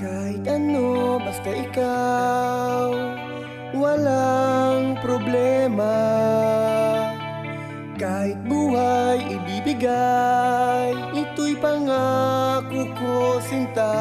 Kahit ano, basta ikaw, walang problema. Kahit buhay ibibigay, ito'y pangako ko, sinta.